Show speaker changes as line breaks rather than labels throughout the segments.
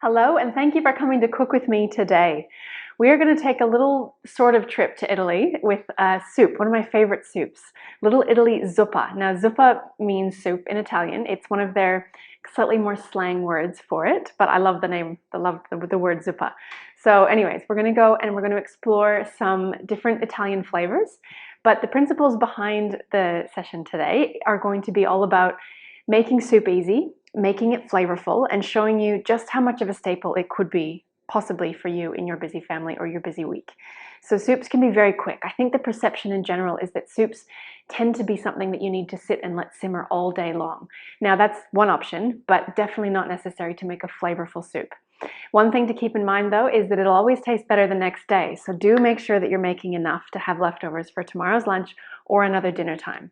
Hello, and thank you for coming to cook with me today. We are going to take a little sort of trip to Italy with a soup, one of my favorite soups, Little Italy Zuppa. Now, Zuppa means soup in Italian. It's one of their slightly more slang words for it, but I love the name, I love the word Zuppa. So anyways, we're going to go and we're going to explore some different Italian flavors, but the principles behind the session today are going to be all about making soup easy, making it flavorful, and showing you just how much of a staple it could be possibly for you in your busy family or your busy week. So soups can be very quick. I think the perception in general is that soups tend to be something that you need to sit and let simmer all day long. Now that's one option, but definitely not necessary to make a flavorful soup. One thing to keep in mind though is that it'll always taste better the next day. So do make sure that you're making enough to have leftovers for tomorrow's lunch or another dinner time.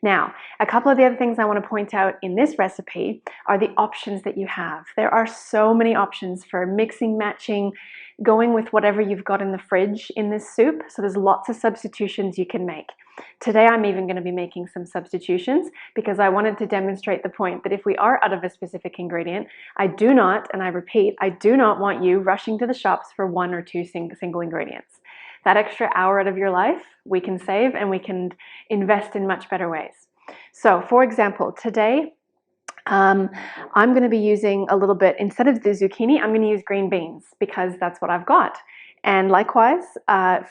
Now, a couple of the other things I want to point out in this recipe are the options that you have. There are so many options for mixing, matching, going with whatever you've got in the fridge in this soup. So there's lots of substitutions you can make. Today I'm even going to be making some substitutions because I wanted to demonstrate the point that if we are out of a specific ingredient, I do not, and I repeat, I do not want you rushing to the shops for one or two single ingredients. That extra hour out of your life we can save and we can invest in much better ways. So for example, today I'm going to be using a little bit, instead of the zucchini, I'm going to use green beans because that's what I've got. And likewise,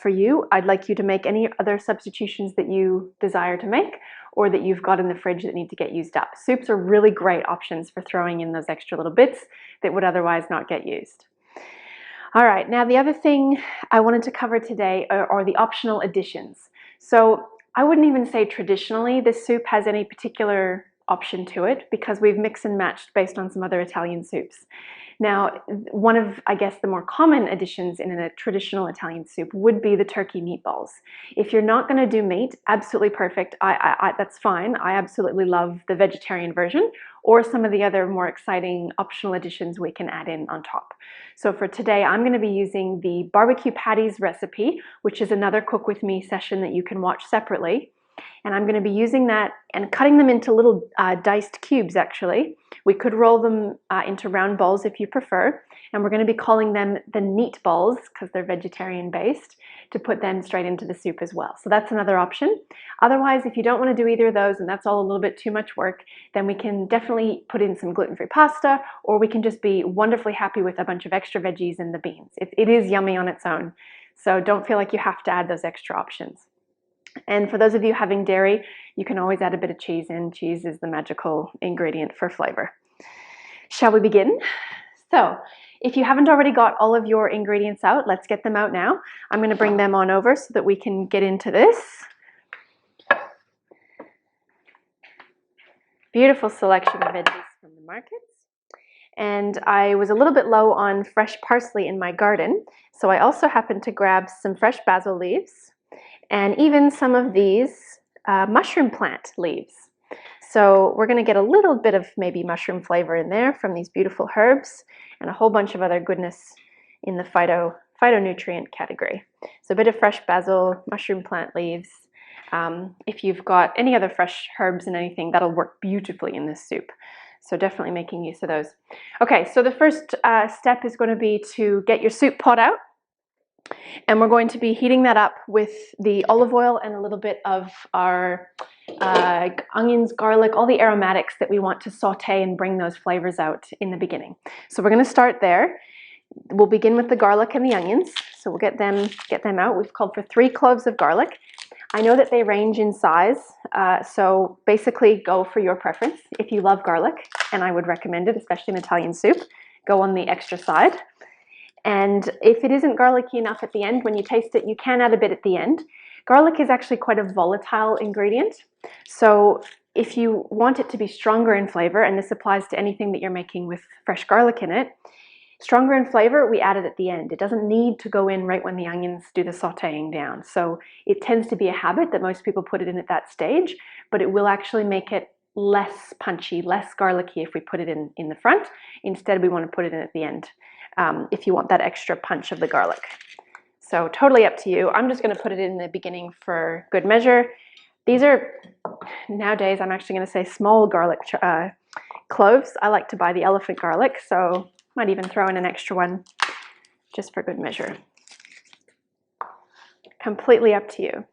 for you, I'd like you to make any other substitutions that you desire to make or that you've got in the fridge that need to get used up. Soups are really great options for throwing in those extra little bits that would otherwise not get used. All right, now the other thing I wanted to cover today are the optional additions. So I wouldn't even say traditionally this soup has any particular option to it because we've mixed and matched based on some other Italian soups. Now, one of, I guess, the more common additions in a traditional Italian soup would be the turkey meatballs. If you're not going to do meat, absolutely perfect. That's fine. I absolutely love the vegetarian version or some of the other more exciting optional additions we can add in on top. So for today, I'm going to be using the barbecue patties recipe, which is another cook with me session that you can watch separately. And I'm going to be using that and cutting them into little diced cubes actually. We could roll them into round balls if you prefer. And we're going to be calling them the neat balls because they're vegetarian based to put them straight into the soup as well. So that's another option. Otherwise, if you don't want to do either of those and that's all a little bit too much work, then we can definitely put in some gluten-free pasta, or we can just be wonderfully happy with a bunch of extra veggies and the beans. It is yummy on its own. So don't feel like you have to add those extra options. And for those of you having dairy, you can always add a bit of cheese in. Cheese is the magical ingredient for flavor. Shall we begin? So, if you haven't already got all of your ingredients out, let's get them out now. I'm going to bring them on over so that we can get into this. Beautiful selection of veggies from the markets. And I was a little bit low on fresh parsley in my garden, so I also happened to grab some fresh basil leaves and even some of these mushroom plant leaves. So we're going to get a little bit of maybe mushroom flavor in there from these beautiful herbs and a whole bunch of other goodness in the phytonutrient category. So a bit of fresh basil, mushroom plant leaves. If you've got any other fresh herbs and anything, that'll work beautifully in this soup. So definitely making use of those. Okay, so the first step is going to be to get your soup pot out. And we're going to be heating that up with the olive oil and a little bit of our onions, garlic, all the aromatics that we want to saute and bring those flavors out in the beginning. So we're going to start there. We'll begin with the garlic and the onions. So we'll get them out. We've called for 3 cloves of garlic. I know that they range in size, so basically go for your preference. If you love garlic, and I would recommend it, especially in Italian soup, go on the extra side. And if it isn't garlicky enough at the end, when you taste it, you can add a bit at the end. Garlic is actually quite a volatile ingredient. So if you want it to be stronger in flavor, and this applies to anything that you're making with fresh garlic in it, stronger in flavor, we add it at the end. It doesn't need to go in right when the onions do the sauteing down. So it tends to be a habit that most people put it in at that stage, but it will actually make it less punchy, less garlicky if we put it in the front. Instead, we want to put it in at the end. If you want that extra punch of the garlic. So totally up to you. I'm just going to put it in the beginning for good measure. These are, nowadays, I'm actually going to say small garlic cloves. I like to buy the elephant garlic, so Might even throw in an extra one just for good measure. Completely up to you.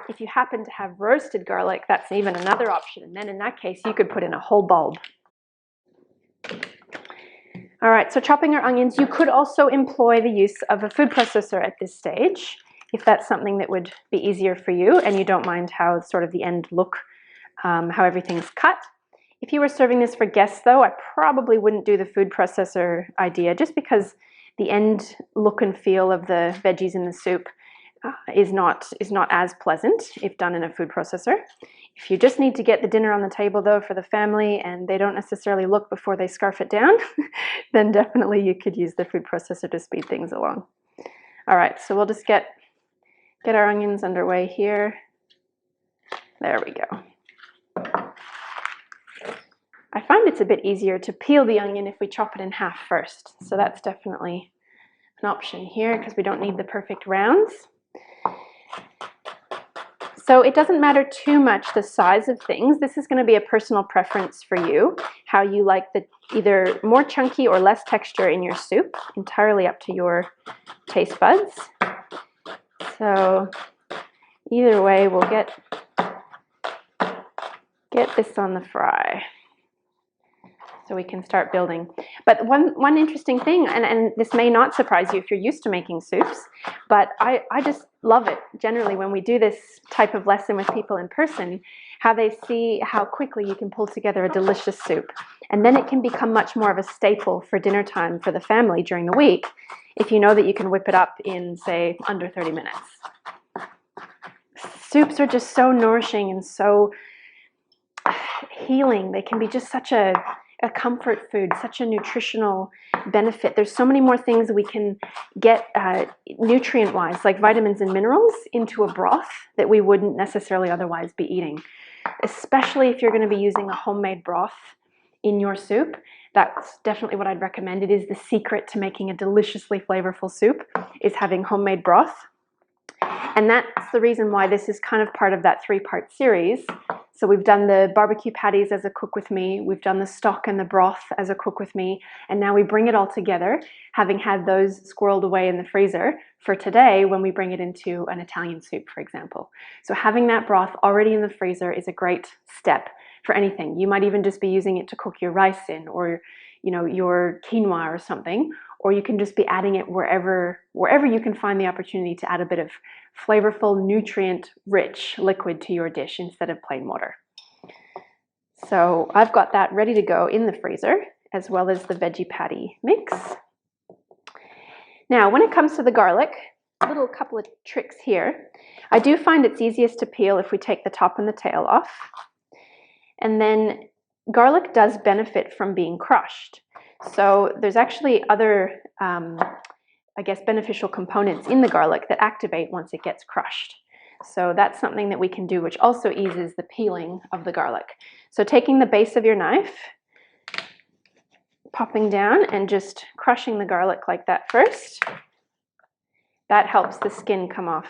If you happen to have roasted garlic, that's even another option. And then in that case, you could put in a whole bulb. All right, so chopping our onions, you could also employ the use of a food processor at this stage, if that's something that would be easier for you and you don't mind how sort of the end look, how everything's cut. If you were serving this for guests though, I probably wouldn't do the food processor idea just because the end look and feel of the veggies in the soup is not as pleasant if done in a food processor. If you just need to get the dinner on the table though for the family and they don't necessarily look before they scarf it down, then definitely you could use the food processor to speed things along. All right, so we'll just get our onions underway here. There we go. I find it's a bit easier to peel the onion if we chop it in half first. So that's definitely an option here because we don't need the perfect rounds. So it doesn't matter too much the size of things. This is going to be a personal preference for you, how you like the either more chunky or less texture in your soup, entirely up to your taste buds. So either way, we'll get this on the fry so we can start building. But one interesting thing, and this may not surprise you if you're used to making soups, but I just love it generally when we do this type of lesson with people in person, how they see how quickly you can pull together a delicious soup. And then it can become much more of a staple for dinner time for the family during the week if you know that you can whip it up in, say, under 30 minutes. Soups are just so nourishing and so healing. They can be just such a comfort food, such a nutritional benefit. There's so many more things we can get nutrient-wise, like vitamins and minerals, into a broth that we wouldn't necessarily otherwise be eating. Especially if you're going to be using a homemade broth in your soup. That's definitely what I'd recommend. It is the secret to making a deliciously flavorful soup, is having homemade broth. And that's the reason why this is kind of part of that 3-part series. So we've done the barbecue patties as a cook with me, we've done the stock and the broth as a cook with me, and now we bring it all together, having had those squirreled away in the freezer for today when we bring it into an Italian soup, for example. So having that broth already in the freezer is a great step for anything. You might even just be using it to cook your rice in, or your quinoa or something, or you can just be adding it wherever you can find the opportunity to add a bit of flavorful, nutrient-rich liquid to your dish instead of plain water. So I've got that ready to go in the freezer, as well as the veggie patty mix. Now, when it comes to the garlic, a little couple of tricks here. I do find it's easiest to peel if we take the top and the tail off. And then garlic does benefit from being crushed. So there's actually other, beneficial components in the garlic that activate once it gets crushed. So that's something that we can do, which also eases the peeling of the garlic. So taking the base of your knife, popping down and just crushing the garlic like that first, that helps the skin come off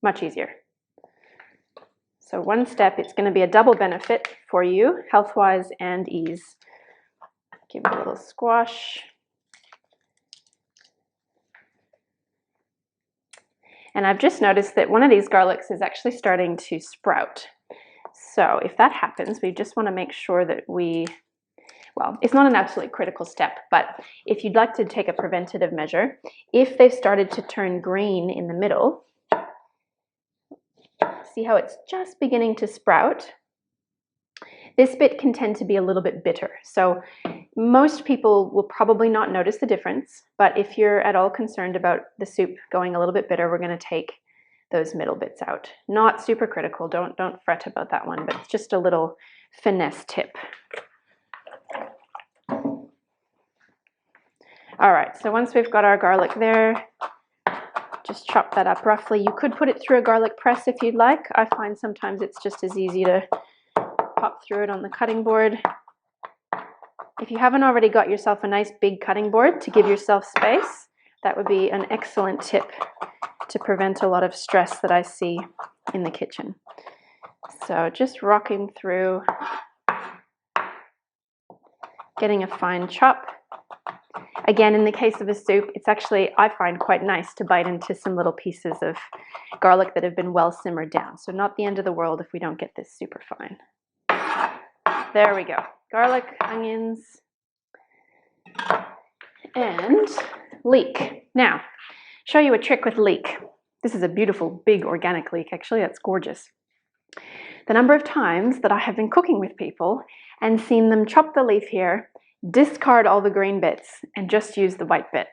much easier. So one step, it's going to be a double benefit for you, health-wise and ease. Give it a little squash. And I've just noticed that one of these garlics is actually starting to sprout. So if that happens, we just want to make sure that it's not an absolutely critical step, but if you'd like to take a preventative measure, if they've started to turn green in the middle, see how it's just beginning to sprout? This bit can tend to be a little bit bitter. So most people will probably not notice the difference, but if you're at all concerned about the soup going a little bit bitter, we're going to take those middle bits out. Not super critical, don't fret about that one, but it's just a little finesse tip. All right, so once we've got our garlic there, just chop that up roughly. You could put it through a garlic press if you'd like. I find sometimes it's just as easy to pop through it on the cutting board. If you haven't already got yourself a nice big cutting board to give yourself space, that would be an excellent tip to prevent a lot of stress that I see in the kitchen. So just rocking through, getting a fine chop. Again, in the case of a soup, it's actually, I find, quite nice to bite into some little pieces of garlic that have been well simmered down. So not the end of the world if we don't get this super fine. There we go. Garlic, onions, and leek. Now, show you a trick with leek. This is a beautiful, big organic leek, actually. That's gorgeous. The number of times that I have been cooking with people and seen them chop the leaf here, discard all the green bits, and just use the white bit.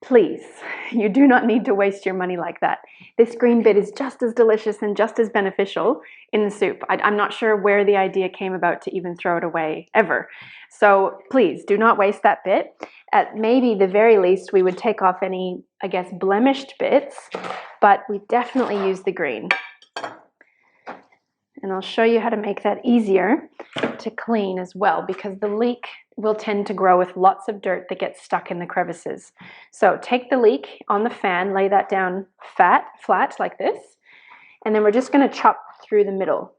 Please, you do not need to waste your money like that. This green bit is just as delicious and just as beneficial in the soup. I'm not sure where the idea came about to even throw it away ever. So please do not waste that bit. At maybe the very least, we would take off any, I guess, blemished bits, but we definitely use the green. And I'll show you how to make that easier to clean as well, because the leek will tend to grow with lots of dirt that gets stuck in the crevices. So take the leek on the fan, lay that down flat like this, and then we're just going to chop through the middle.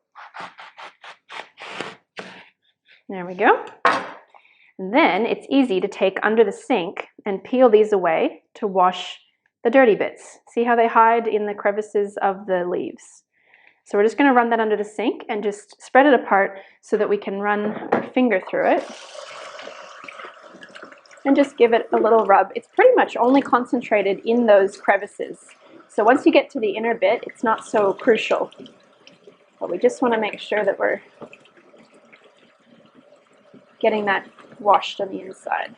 There we go. And then it's easy to take under the sink and peel these away to wash the dirty bits. See how they hide in the crevices of the leaves? So we're just going to run that under the sink and just spread it apart so that we can run our finger through it and just give it a little rub. It's pretty much only concentrated in those crevices. So once you get to the inner bit, it's not so crucial. But we just want to make sure that we're getting that washed on the inside.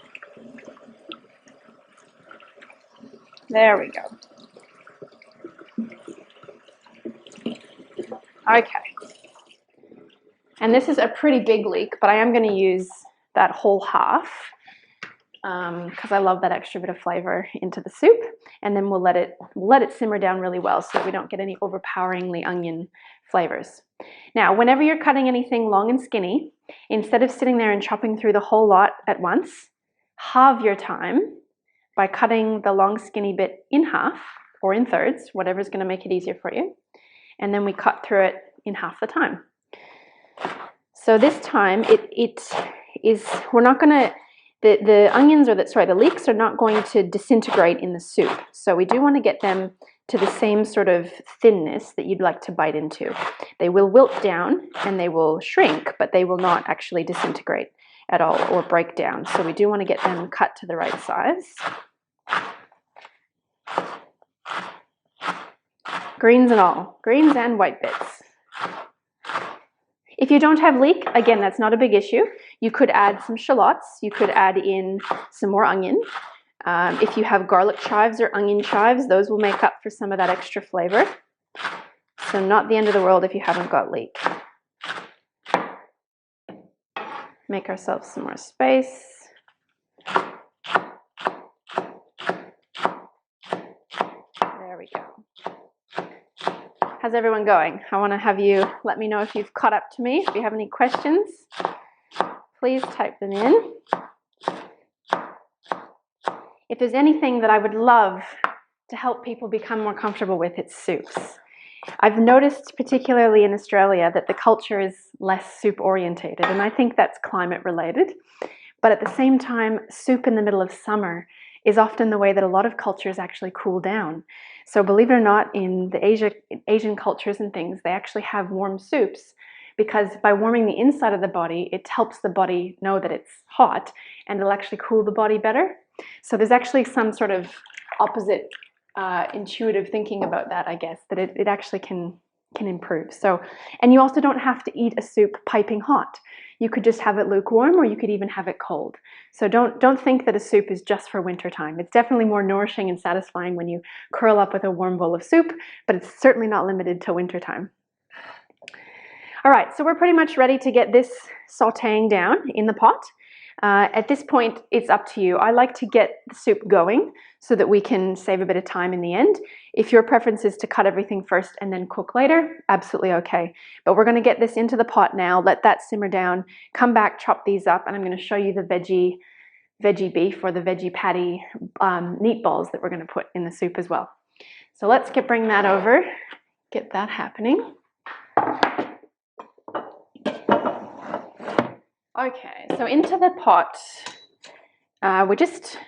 There we go. Okay. And this is a pretty big leek, but I am going to use that whole half because I love that extra bit of flavor into the soup. And then we'll let it simmer down really well so that we don't get any overpoweringly onion flavors. Now, whenever you're cutting anything long and skinny, instead of sitting there and chopping through the whole lot at once, halve your time by cutting the long skinny bit in half or in thirds, whatever's going to make it easier for you. And then we cut through it in half the time. So this time we're not going to, the leeks are not going to disintegrate in the soup. So we do want to get them to the same sort of thinness that you'd like to bite into. They will wilt down and they will shrink, but they will not actually disintegrate at all or break down. So we do want to get them cut to the right size. Greens and all, greens and white bits. If you don't have leek, again, that's not a big issue. You could add some shallots. You could add in some more onion. If you have garlic chives or onion chives, those will make up for some of that extra flavor. So not the end of the world if you haven't got leek. Make ourselves some more space. There we go. How's everyone going? I want to have you let me know if you've caught up to me. If you have any questions, please type them in. If there's anything that I would love to help people become more comfortable with, it's soups. I've noticed, particularly in Australia, that the culture is less soup orientated, and I think that's climate related. But at the same time, soup in the middle of summer is often the way that a lot of cultures actually cool down. So believe it or not, in the Asian cultures and things, they actually have warm soups because by warming the inside of the body, it helps the body know that it's hot and it'll actually cool the body better. So there's actually some sort of opposite intuitive thinking about that, I guess, that it actually can improve. So, and you also don't have to eat a soup piping hot. You could just have it lukewarm, or you could even have it cold. So don't think that a soup is just for wintertime. It's definitely more nourishing and satisfying when you curl up with a warm bowl of soup, but it's certainly not limited to wintertime. All right, so we're pretty much ready to get this sauteing down in the pot. At this point, it's up to you. I like to get the soup going so that we can save a bit of time in the end. If your preference is to cut everything first and then cook later, absolutely okay. But we're going to get this into the pot now, let that simmer down, come back, chop these up, and I'm going to show you the veggie beef or the veggie patty meatballs that we're going to put in the soup as well. So let's bring that over, get that happening. Okay, so into the pot, We're just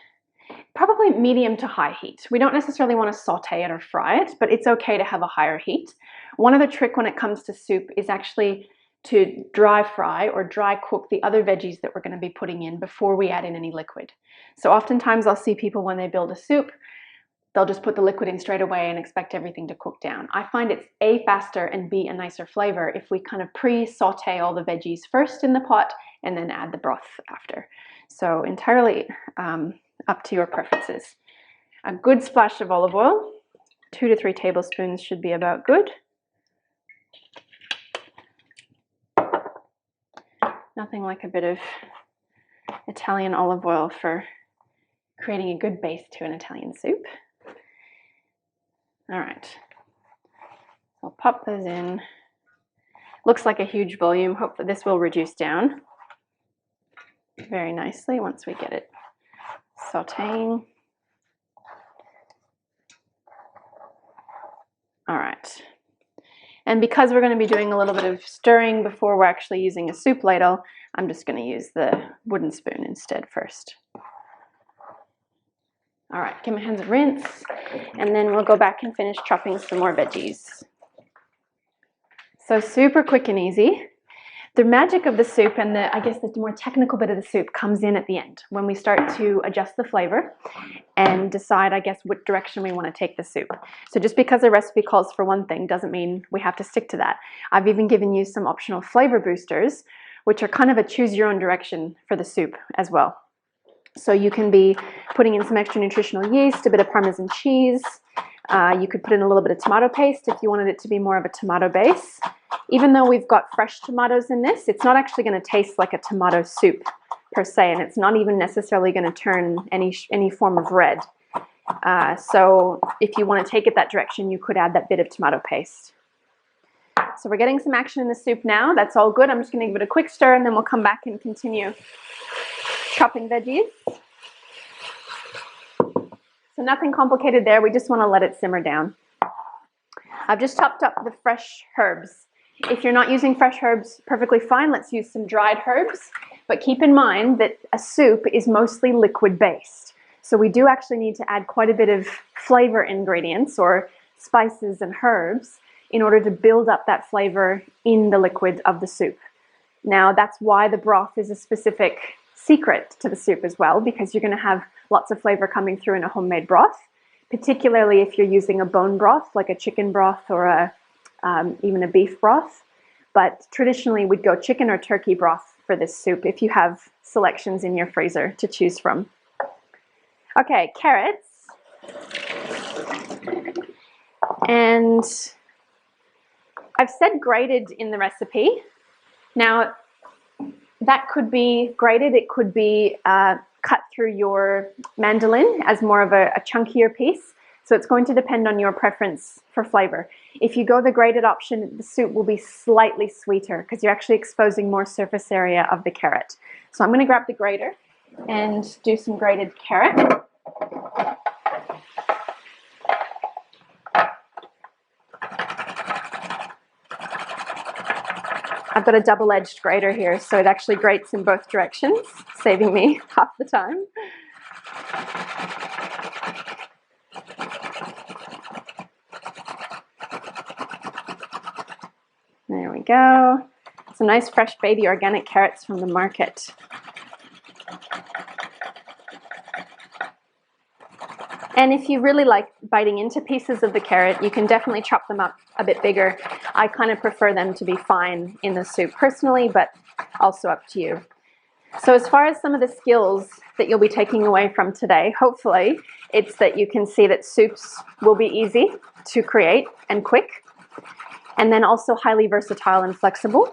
probably medium to high heat. We don't necessarily want to saute it or fry it, but it's okay to have a higher heat. One other trick when it comes to soup is actually to dry fry or dry cook the other veggies that we're going to be putting in before we add in any liquid. So oftentimes I'll see people when they build a soup, they'll just put the liquid in straight away and expect everything to cook down. I find it's A, faster, and B, a nicer flavor if we kind of pre-saute all the veggies first in the pot and then add the broth after. So entirely up to your preferences. A good splash of olive oil, 2 to 3 tablespoons should be about good. Nothing like a bit of Italian olive oil for creating a good base to an Italian soup. All right, I'll pop those in. Looks like a huge volume. Hope that this will reduce down very nicely once we get it sauteing. All right. And because we're going to be doing a little bit of stirring before we're actually using a soup ladle, I'm just going to use the wooden spoon instead first. All right, give my hands a rinse, and then we'll go back and finish chopping some more veggies. So super quick and easy. The magic of the soup and I guess the more technical bit of the soup comes in at the end when we start to adjust the flavor and decide, I guess, what direction we want to take the soup. So just because a recipe calls for one thing doesn't mean we have to stick to that. I've even given you some optional flavor boosters, which are kind of a choose your own direction for the soup as well. So you can be putting in some extra nutritional yeast, a bit of Parmesan cheese. You could put in a little bit of tomato paste if you wanted it to be more of a tomato base. Even though we've got fresh tomatoes in this, it's not actually going to taste like a tomato soup per se, and it's not even necessarily going to turn any form of red. So if you want to take it that direction, you could add that bit of tomato paste. So we're getting some action in the soup now. That's all good. I'm just going to give it a quick stir, and then we'll come back and continue chopping veggies. So nothing complicated there. We just want to let it simmer down. I've just chopped up the fresh herbs. If you're not using fresh herbs, perfectly fine. Let's use some dried herbs. But keep in mind that a soup is mostly liquid based. So we do actually need to add quite a bit of flavor ingredients or spices and herbs in order to build up that flavor in the liquid of the soup. Now that's why the broth is a specific secret to the soup as well, because you're going to have lots of flavor coming through in a homemade broth, particularly if you're using a bone broth like a chicken broth or even a beef broth. But traditionally we'd go chicken or turkey broth for this soup if you have selections in your freezer to choose from. Okay, carrots. And I've said grated in the recipe. Now that could be grated, it could be cut through your mandolin as more of a chunkier piece. So it's going to depend on your preference for flavor. If you go the grated option, the soup will be slightly sweeter because you're actually exposing more surface area of the carrot. So I'm going to grab the grater and do some grated carrot. I've got a double-edged grater here, so it actually grates in both directions, saving me half the time. There we go. Some nice fresh baby organic carrots from the market. And if you really like biting into pieces of the carrot, you can definitely chop them up a bit bigger. I kind of prefer them to be fine in the soup personally, but also up to you. So as far as some of the skills that you'll be taking away from today, hopefully it's that you can see that soups will be easy to create and quick, and then also highly versatile and flexible.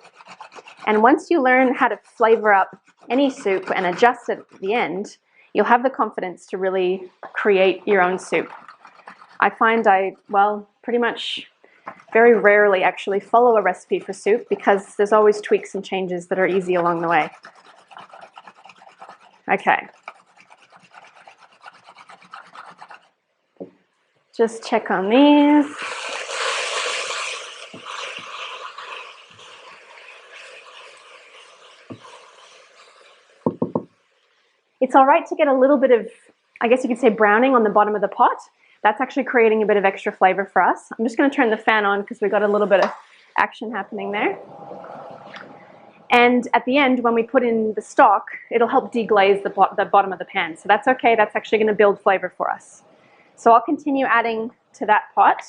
And once you learn how to flavor up any soup and adjust it at the end, you'll have the confidence to really create your own soup. I find pretty much very rarely actually follow a recipe for soup because there's always tweaks and changes that are easy along the way. Okay. Just check on these. It's It's all right to get a little bit of, I guess you could say, browning on the bottom of the pot. That's actually creating a bit of extra flavor for us. I'm just going to turn the fan on because we've got a little bit of action happening there. And at the end, when we put in the stock, it'll help deglaze the bottom of the pan. So that's okay. That's actually going to build flavor for us. So I'll continue adding to that pot.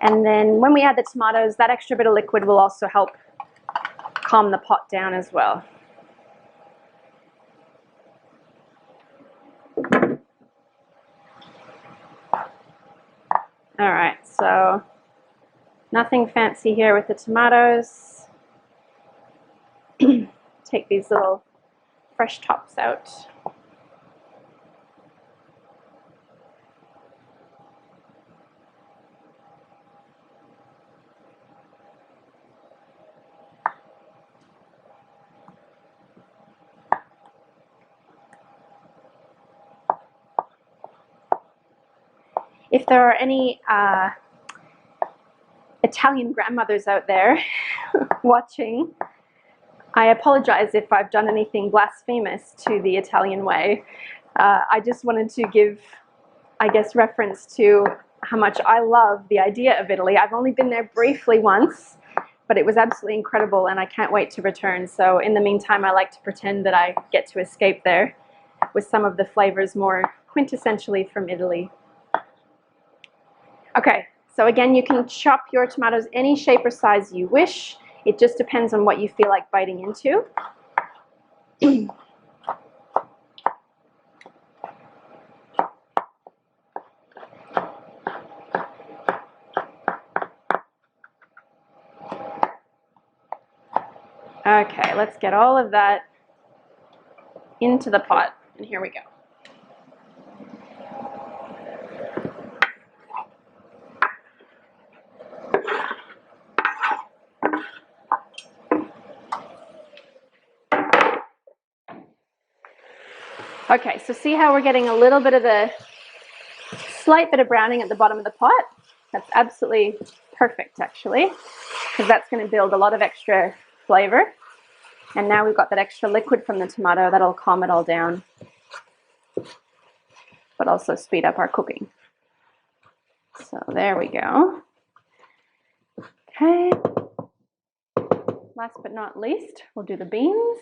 And then when we add the tomatoes, that extra bit of liquid will also help calm the pot down as well. All right, so nothing fancy here with the tomatoes. Take these little fresh tops out. If there are any Italian grandmothers out there watching, I apologize if I've done anything blasphemous to the Italian way. I just wanted to give, I guess, reference to how much I love the idea of Italy. I've only been there briefly once, but it was absolutely incredible and I can't wait to return. So in the meantime, I like to pretend that I get to escape there with some of the flavors more quintessentially from Italy. Okay, so again, you can chop your tomatoes any shape or size you wish. It just depends on what you feel like biting into. Okay, let's get all of that into the pot, and here we go. Okay, so see how we're getting a little bit of a slight bit of browning at the bottom of the pot? That's absolutely perfect, actually, because that's going to build a lot of extra flavor. And now we've got that extra liquid from the tomato that'll calm it all down, but also speed up our cooking. So there we go. Okay. Last but not least, we'll do the beans.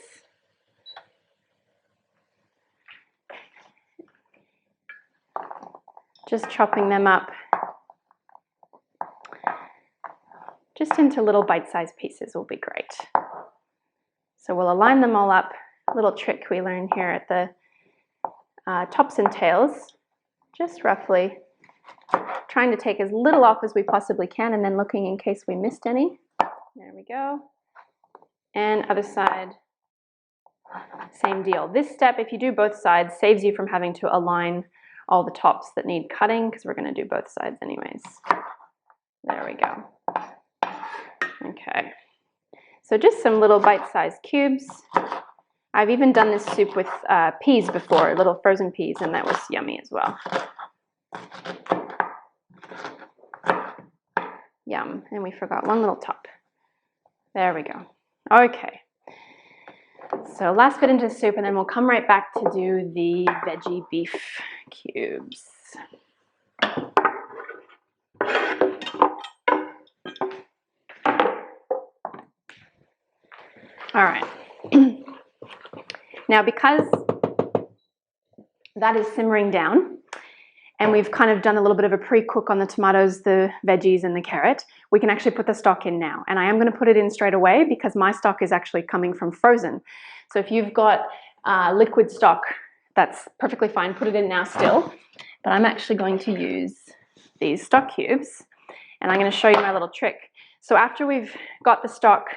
Just chopping them up just into little bite-sized pieces will be great. So we'll align them all up. A little trick we learn here at the tops and tails, just roughly trying to take as little off as we possibly can and then looking in case we missed any. There we go. And other side, same deal. This step, if you do both sides, saves you from having to align all the tops that need cutting because we're going to do both sides anyways. There we go. Okay. So just some little bite-sized cubes. I've even done this soup with peas before, little frozen peas, and that was yummy as well. Yum. And we forgot one little top. There we go. Okay. So last bit into the soup, and then we'll come right back to do the veggie beef cubes. All right. Now, because that is simmering down, and we've kind of done a little bit of a pre-cook on the tomatoes, the veggies, and the carrot, we can actually put the stock in now. And I am going to put it in straight away because my stock is actually coming from frozen. So if you've got liquid stock, that's perfectly fine. Put it in now still. But I'm actually going to use these stock cubes, and I'm going to show you my little trick. So after we've got the stock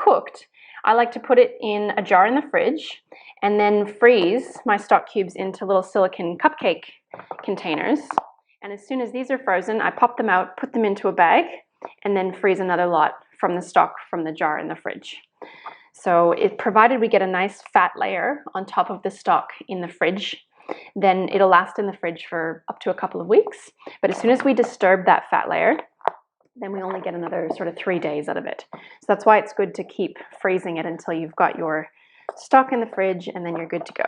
cooked, I like to put it in a jar in the fridge and then freeze my stock cubes into little silicone cupcake containers. And as soon as these are frozen, I pop them out, put them into a bag, and then freeze another lot from the stock from the jar in the fridge. So provided we get a nice fat layer on top of the stock in the fridge, then it'll last in the fridge for up to a couple of weeks. But as soon as we disturb that fat layer, then we only get another sort of 3 days out of it. So that's why it's good to keep freezing it until you've got your stock in the fridge, and then you're good to go.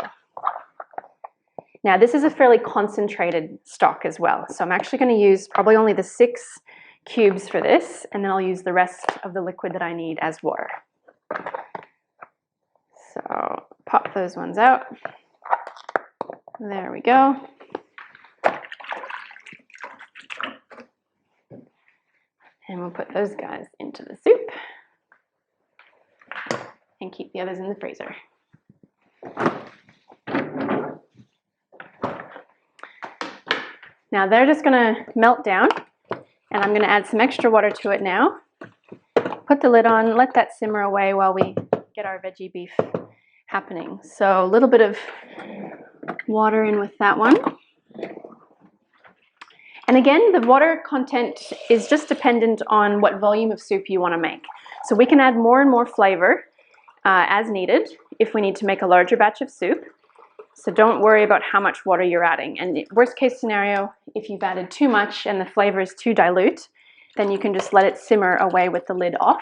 Now this is a fairly concentrated stock as well. So I'm actually going to use probably only the 6 cubes for this, and then I'll use the rest of the liquid that I need as water. So pop those ones out. There we go. And we'll put those guys into the soup and keep the others in the freezer. Now they're just going to melt down, and I'm going to add some extra water to it now. Put the lid on, let that simmer away while we get our veggie beef happening. So a little bit of water in with that one. And again, the water content is just dependent on what volume of soup you want to make. So we can add more and more flavor as needed if we need to make a larger batch of soup. So don't worry about how much water you're adding. And worst case scenario, if you've added too much and the flavor is too dilute, then you can just let it simmer away with the lid off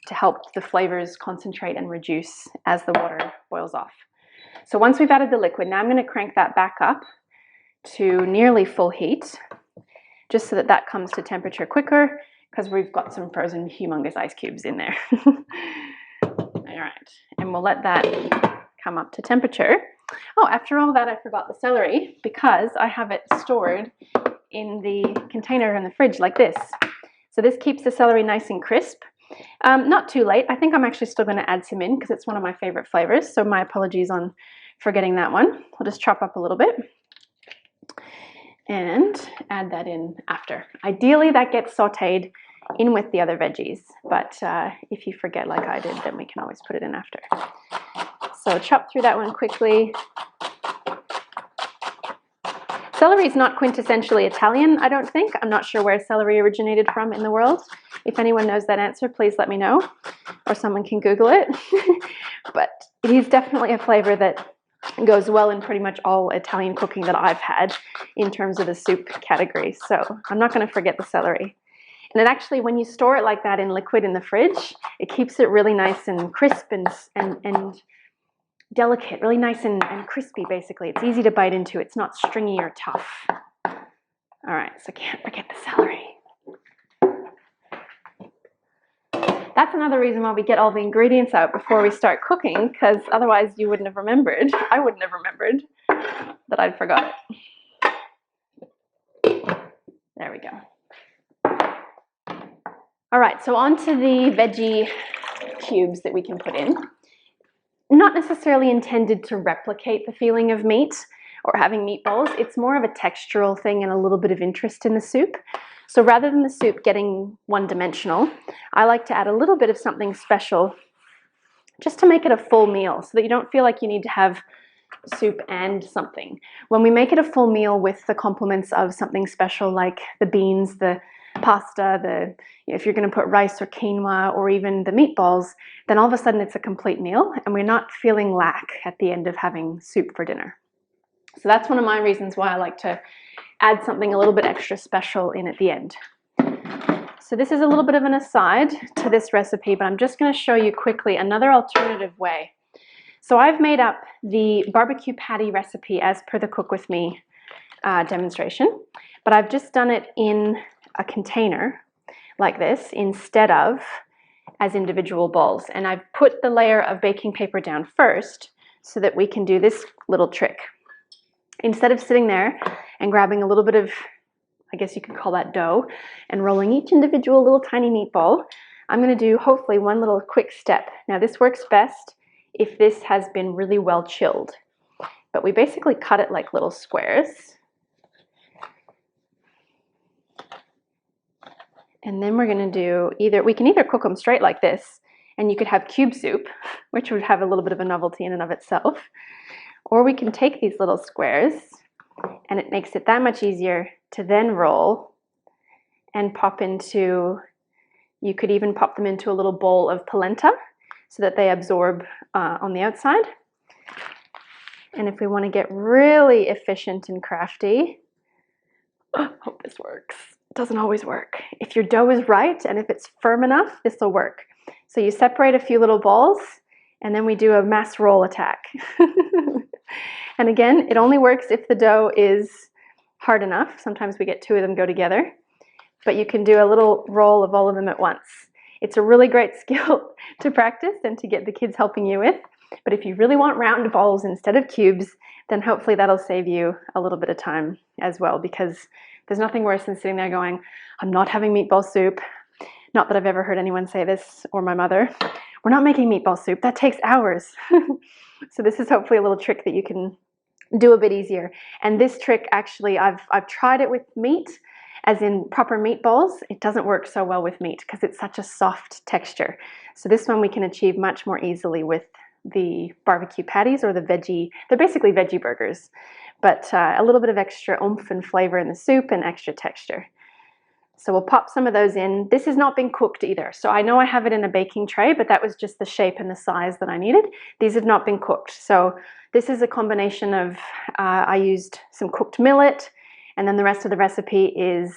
to help the flavors concentrate and reduce as the water boils off. So once we've added the liquid, now I'm going to crank that back up to nearly full heat, just so that that comes to temperature quicker, because we've got some frozen humongous ice cubes in there. All right, and we'll let that come up to temperature. Oh, after all that, I forgot the celery, because I have it stored in the container in the fridge like this. So this keeps the celery nice and crisp. Not too late. I think I'm actually still going to add some in because it's one of my favorite flavors. So my apologies on forgetting that one. I'll just chop up a little bit and add that in after. Ideally, that gets sauteed in with the other veggies. But if you forget like I did, then we can always put it in after. So chop through that one quickly. Celery is not quintessentially Italian, I don't think. I'm not sure where celery originated from in the world. If anyone knows that answer, please let me know, or someone can Google it. But it is definitely a flavor that goes well in pretty much all Italian cooking that I've had in terms of the soup category. So I'm not going to forget the celery. And it actually, when you store it like that in liquid in the fridge, it keeps it really nice and crisp and delicate, really nice and crispy, basically. It's easy to bite into. It's not stringy or tough. All right, so can't forget the celery. That's another reason why we get all the ingredients out before we start cooking, because otherwise you wouldn't have remembered. I wouldn't have remembered that I'd forgot it. There we go. All right, so on to the veggie cubes that we can put in. Not necessarily intended to replicate the feeling of meat or having meatballs. It's more of a textural thing and a little bit of interest in the soup. So rather than the soup getting one-dimensional, I like to add a little bit of something special just to make it a full meal so that you don't feel like you need to have soup and something. When we make it a full meal with the complements of something special like the beans, the pasta, if you're going to put rice or quinoa or even the meatballs, then all of a sudden it's a complete meal and we're not feeling lack at the end of having soup for dinner. So that's one of my reasons why I like to add something a little bit extra special in at the end. So this is a little bit of an aside to this recipe, but I'm just going to show you quickly another alternative way. So I've made up the barbecue patty recipe as per the Cook With Me demonstration, but I've just done it in a container like this instead of as individual bowls. And I've put the layer of baking paper down first so that we can do this little trick. Instead of sitting there and grabbing a little bit of, I guess you could call that dough, and rolling each individual little tiny meatball, I'm going to do hopefully one little quick step. Now this works best if this has been really well chilled. But we basically cut it like little squares. And then we're going to do we can either cook them straight like this, and you could have cube soup, which would have a little bit of a novelty in and of itself. Or we can take these little squares, and it makes it that much easier to then roll and pop into, you could even pop them into a little bowl of polenta. so that they absorb on the outside. And if we want to get really efficient and crafty, hope this works. It doesn't always work. If your dough is right and if it's firm enough, this will work. So you separate a few little balls and then we do a mass roll attack. And again, it only works if the dough is hard enough. Sometimes we get two of them go together, but you can do a little roll of all of them at once. It's a really great skill to practice and to get the kids helping you with. But if you really want round balls instead of cubes, then hopefully that'll save you a little bit of time as well, because there's nothing worse than sitting there going, I'm not having meatball soup. Not that I've ever heard anyone say this, or my mother. We're not making meatball soup. That takes hours. So this is hopefully a little trick that you can do a bit easier. And this trick, actually, I've tried it with meat, as in proper meatballs. It doesn't work so well with meat because it's such a soft texture. So this one we can achieve much more easily with the barbecue patties or the veggie. They're basically veggie burgers, but a little bit of extra oomph and flavor in the soup and extra texture. So we'll pop some of those in. This has not been cooked either. So I know I have it in a baking tray, but that was just the shape and the size that I needed. These have not been cooked. So this is a combination of, I used some cooked millet, and then the rest of the recipe is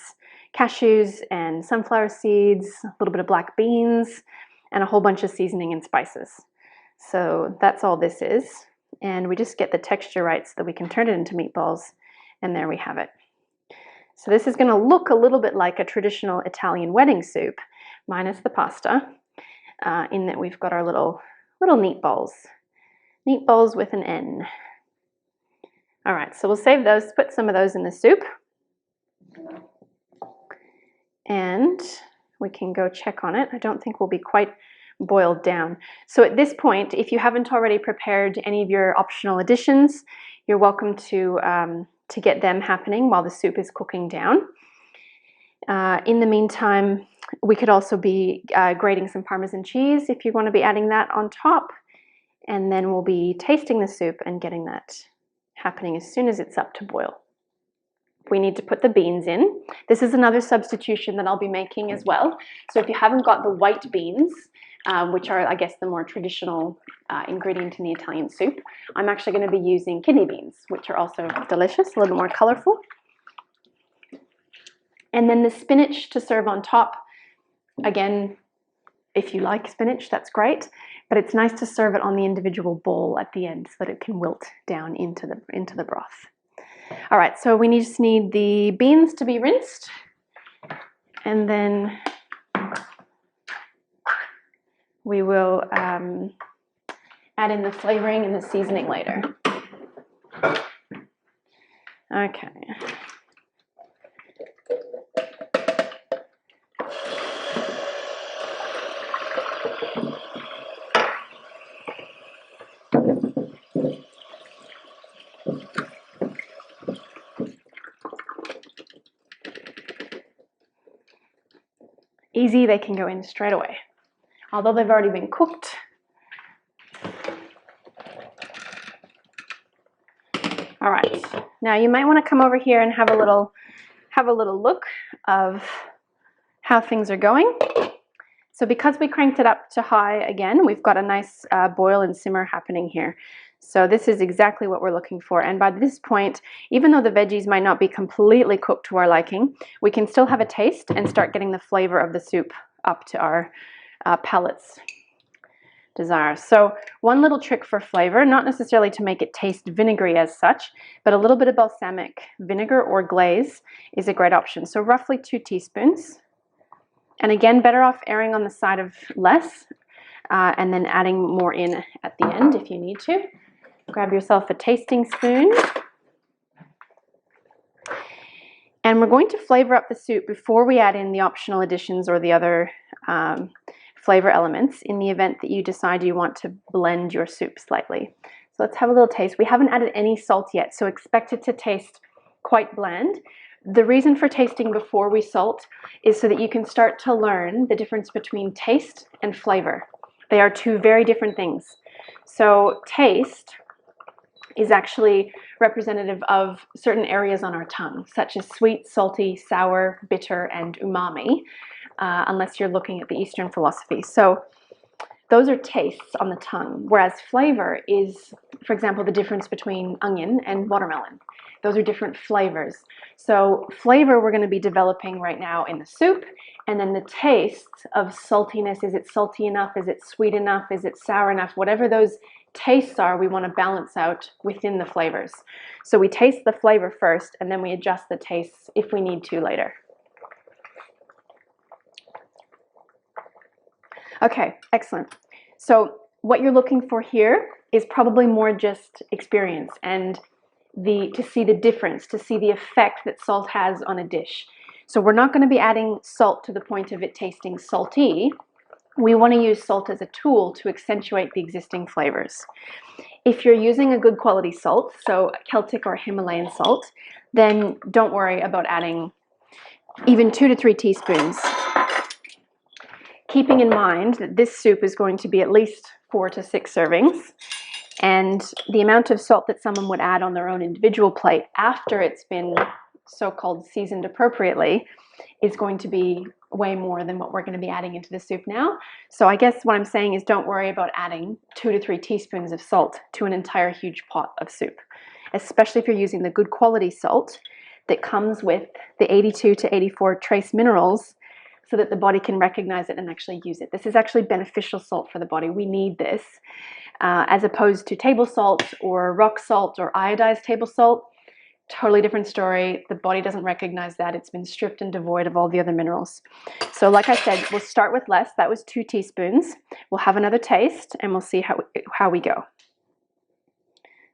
cashews and sunflower seeds, a little bit of black beans, and a whole bunch of seasoning and spices. So that's all this is. And we just get the texture right so that we can turn it into meatballs, and there we have it. So this is going to look a little bit like a traditional Italian wedding soup, minus the pasta, in that we've got our little meatballs. Meatballs with an N. All right, so we'll save those, put some of those in the soup. And we can go check on it. I don't think we'll be quite boiled down. So at this point, if you haven't already prepared any of your optional additions, you're welcome to get them happening while the soup is cooking down. In the meantime, we could also be grating some Parmesan cheese if you want to be adding that on top. And then we'll be tasting the soup and getting that happening as soon as it's up to boil. We need to put the beans in. This is another substitution that I'll be making as well. So if you haven't got the white beans, which are, I guess, the more traditional ingredient in the Italian soup, I'm actually going to be using kidney beans, which are also delicious, a little more colorful. And then the spinach to serve on top. Again, if you like spinach, that's great, but it's nice to serve it on the individual bowl at the end so that it can wilt down into the broth. All right, so we just need the beans to be rinsed, and then we will add in the flavoring and the seasoning later. Okay. Easy, they can go in straight away. Although they've already been cooked. All right, now you might want to come over here and have a little look of how things are going. So because we cranked it up to high again, we've got a nice boil and simmer happening here. So this is exactly what we're looking for. And by this point, even though the veggies might not be completely cooked to our liking, we can still have a taste and start getting the flavor of the soup up to our palate's desire. So one little trick for flavor, not necessarily to make it taste vinegary as such, but a little bit of balsamic vinegar or glaze is a great option. So roughly 2 teaspoons. And again, better off erring on the side of less and then adding more in at the end if you need to. Grab yourself a tasting spoon. And we're going to flavor up the soup before we add in the optional additions or the other flavor elements in the event that you decide you want to blend your soup slightly. So let's have a little taste. We haven't added any salt yet, so expect it to taste quite bland. The reason for tasting before we salt is so that you can start to learn the difference between taste and flavor. They are 2 very different things. So taste is actually representative of certain areas on our tongue, such as sweet, salty, sour, bitter, and umami, unless you're looking at the Eastern philosophy. So Those are tastes on the tongue, whereas flavor is, for example, the difference between onion and watermelon. Those are different flavors. So flavor we're going to be developing right now in the soup, and then the taste of saltiness, is it salty enough, is it sweet enough, is it sour enough, whatever those tastes are, we want to balance out within the flavors. So we taste the flavor first, and then we adjust the tastes if we need to later. Okay, excellent. So what you're looking for here is probably more just experience and to see the difference, to see the effect that salt has on a dish. So we're not going to be adding salt to the point of it tasting salty. We want to use salt as a tool to accentuate the existing flavors. If you're using a good quality salt, so Celtic or Himalayan salt, then don't worry about adding even 2 to 3 teaspoons. Keeping in mind that this soup is going to be at least 4 to 6 servings, and the amount of salt that someone would add on their own individual plate after it's been so-called seasoned appropriately is going to be way more than what we're going to be adding into the soup now. So I guess what I'm saying is don't worry about adding 2 to 3 teaspoons of salt to an entire huge pot of soup, especially if you're using the good quality salt that comes with the 82 to 84 trace minerals, so that the body can recognize it and actually use it. This is actually beneficial salt for the body. We need this, as opposed to table salt or rock salt or iodized table salt. Totally different story. The body doesn't recognize that. It's been stripped and devoid of all the other minerals. So like I said, we'll start with less. That was 2 teaspoons. We'll have another taste and we'll see how we go.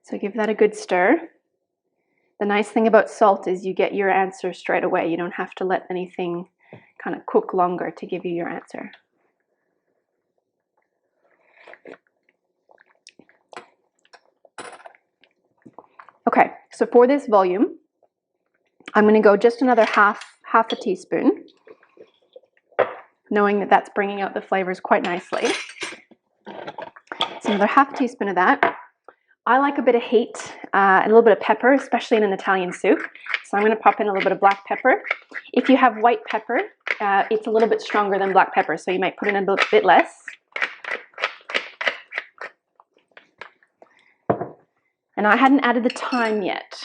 So give that a good stir. The nice thing about salt is you get your answer straight away. You don't have to let anything kind of cook longer to give you your answer. Okay, so for this volume, I'm going to go just another half a teaspoon, knowing that that's bringing out the flavors quite nicely. So another half teaspoon of that. I like a bit of heat, a little bit of pepper, especially in an Italian soup. So I'm going to pop in a little bit of black pepper. If you have white pepper, it's a little bit stronger than black pepper, so you might put in a bit less. And I hadn't added the thyme yet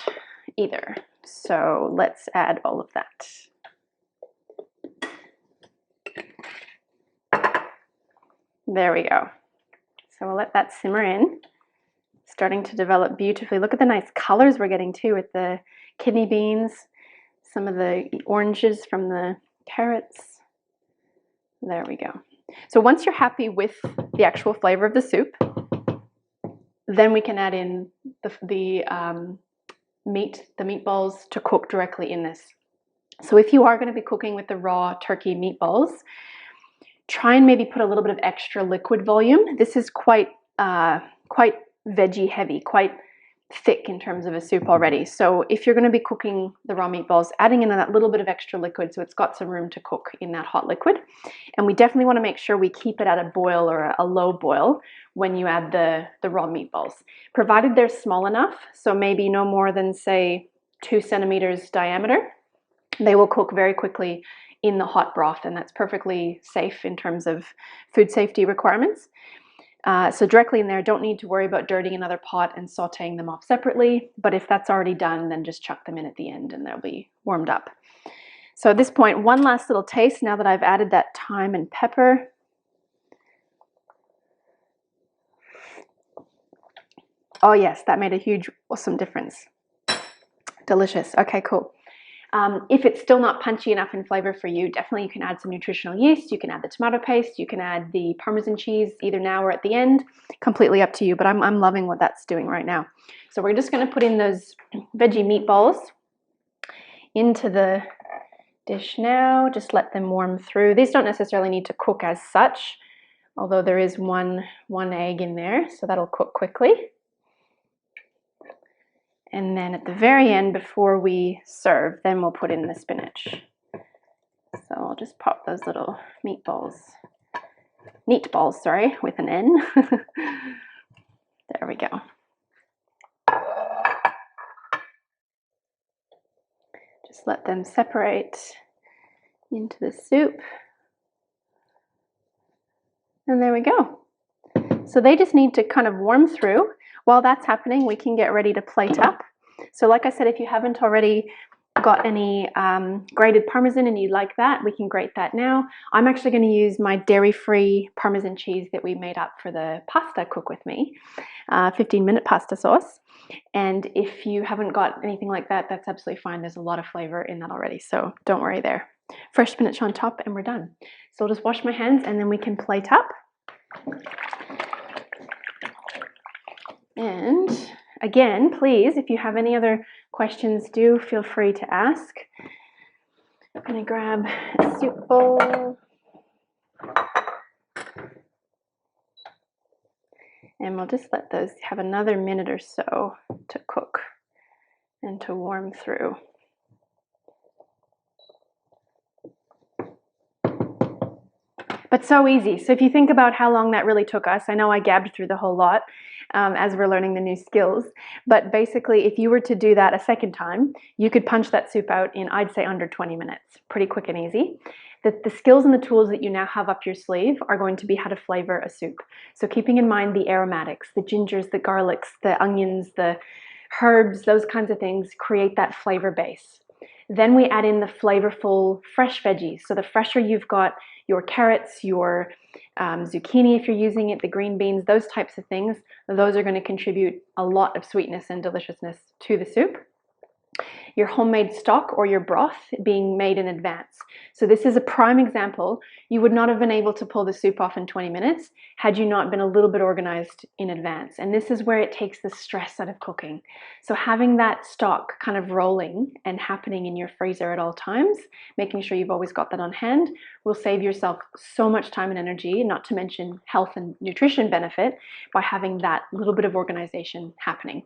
either, so let's add all of that. There we go. So we'll let that simmer in. Starting to develop beautifully. Look at the nice colors we're getting too with the kidney beans, some of the oranges from the carrots. There we go. So once you're happy with the actual flavor of the soup, then we can add in the meatballs to cook directly in this. So if you are going to be cooking with the raw turkey meatballs, try and maybe put a little bit of extra liquid volume. This is quite veggie heavy, quite thick in terms of a soup already. So if you're going to be cooking the raw meatballs, adding in that little bit of extra liquid so it's got some room to cook in that hot liquid. And we definitely want to make sure we keep it at a boil or a low boil when you add the raw meatballs, provided they're small enough, so maybe no more than, say, 2 centimeters diameter. They will cook very quickly in the hot broth, and that's perfectly safe in terms of food safety requirements. So directly in there, don't need to worry about dirtying another pot and sauteing them off separately. But if that's already done, then just chuck them in at the end and they'll be warmed up. So at this point, one last little taste now that I've added that thyme and pepper. Oh yes, that made a huge, awesome difference. Delicious. Okay, cool. If it's still not punchy enough in flavor for you, definitely you can add some nutritional yeast, you can add the tomato paste, you can add the Parmesan cheese either now or at the end, completely up to you, but I'm loving what that's doing right now. So we're just going to put in those veggie meatballs into the dish now, just let them warm through. These don't necessarily need to cook as such, although there is one egg in there, so that'll cook quickly. And then at the very end, before we serve, then we'll put in the spinach. So I'll just pop those little meatballs, sorry, with an N. There we go. Just let them separate into the soup. And there we go. So they just need to kind of warm through. While that's happening, we can get ready to plate up. So like I said, if you haven't already got any grated Parmesan and you like that, we can grate that now. I'm actually going to use my dairy-free Parmesan cheese that we made up for the pasta cook with me, 15-minute pasta sauce. And if you haven't got anything like that, that's absolutely fine. There's a lot of flavor in that already, so don't worry there. Fresh spinach on top and we're done. So I'll just wash my hands and then we can plate up. And again, please, if you have any other questions, do feel free to ask. I'm going to grab a soup bowl. And we'll just let those have another minute or so to cook and to warm through. But so easy. So if you think about how long that really took us, I know I gabbed through the whole lot as we're learning the new skills, but basically if you were to do that a second time, you could punch that soup out in, I'd say, under 20 minutes. Pretty quick and easy. The skills and the tools that you now have up your sleeve are going to be how to flavor a soup. So keeping in mind the aromatics, the gingers, the garlics, the onions, the herbs, those kinds of things create that flavor base. Then we add in the flavorful fresh veggies. So the fresher you've got your carrots, your zucchini if you're using it, the green beans, those types of things, those are going to contribute a lot of sweetness and deliciousness to the soup. Your homemade stock or your broth being made in advance. So this is a prime example. You would not have been able to pull the soup off in 20 minutes had you not been a little bit organized in advance. And this is where it takes the stress out of cooking. So having that stock kind of rolling and happening in your freezer at all times, making sure you've always got that on hand, will save yourself so much time and energy, not to mention health and nutrition benefit by having that little bit of organization happening.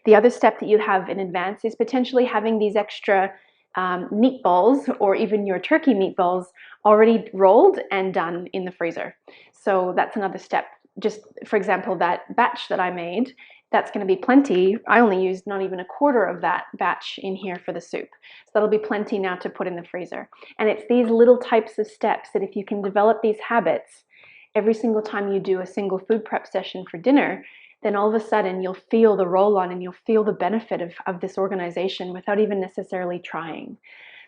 The other step that you have in advance is potentially having these extra meatballs or even your turkey meatballs already rolled and done in the freezer. So that's another step. Just for example, that batch that I made, that's going to be plenty. I only used not even a quarter of that batch in here for the soup. So that'll be plenty now to put in the freezer. And it's these little types of steps that if you can develop these habits every single time you do a single food prep session for dinner, then all of a sudden you'll feel the roll-on and you'll feel the benefit of this organization without even necessarily trying.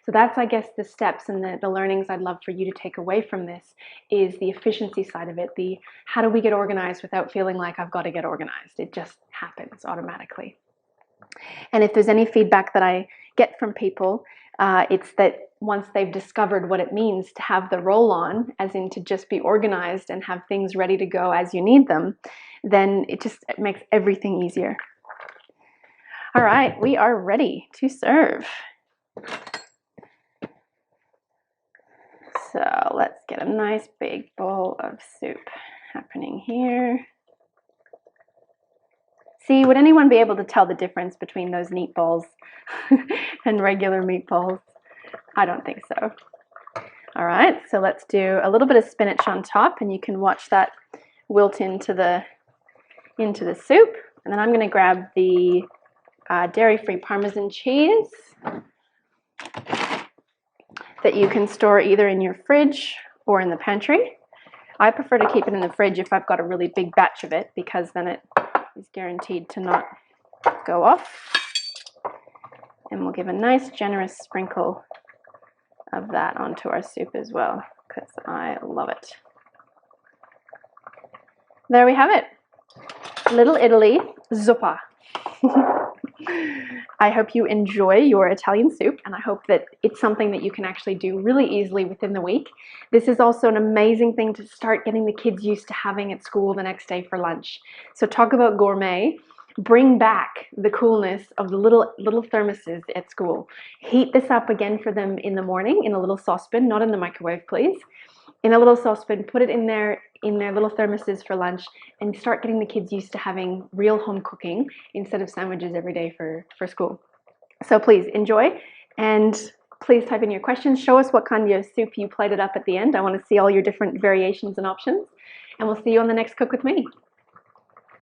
So that's, I guess, the steps and the learnings I'd love for you to take away from this is the efficiency side of it, the how do we get organized without feeling like I've got to get organized. It just happens automatically. And if there's any feedback that I get from people, it's that once they've discovered what it means to have the roll-on, as in to just be organized and have things ready to go as you need them, then it makes everything easier. All right, we are ready to serve. So let's get a nice big bowl of soup happening here. See, would anyone be able to tell the difference between those meatballs and regular meatballs? I don't think so. All right, so let's do a little bit of spinach on top, and you can watch that wilt into the soup. And then I'm going to grab the dairy-free Parmesan cheese that you can store either in your fridge or in the pantry. I prefer to keep it in the fridge if I've got a really big batch of it, because then it is guaranteed to not go off. And we'll give a nice generous sprinkle of that onto our soup as well, because I love it. There we have it. Little Italy Zuppa. I hope you enjoy your Italian soup, and I hope that it's something that you can actually do really easily within the week. This is also an amazing thing to start getting the kids used to having at school the next day for lunch. So talk about gourmet. Bring back the coolness of the little thermoses at school. Heat this up again for them in the morning in a little saucepan, not in the microwave, please. In a little saucepan, put it in their little thermoses for lunch, and start getting the kids used to having real home cooking instead of sandwiches every day for school. So please enjoy, and please type in your questions. Show us what kind of soup you plated up at the end. I want to see all your different variations and options, and we'll see you on the next Cook With Me.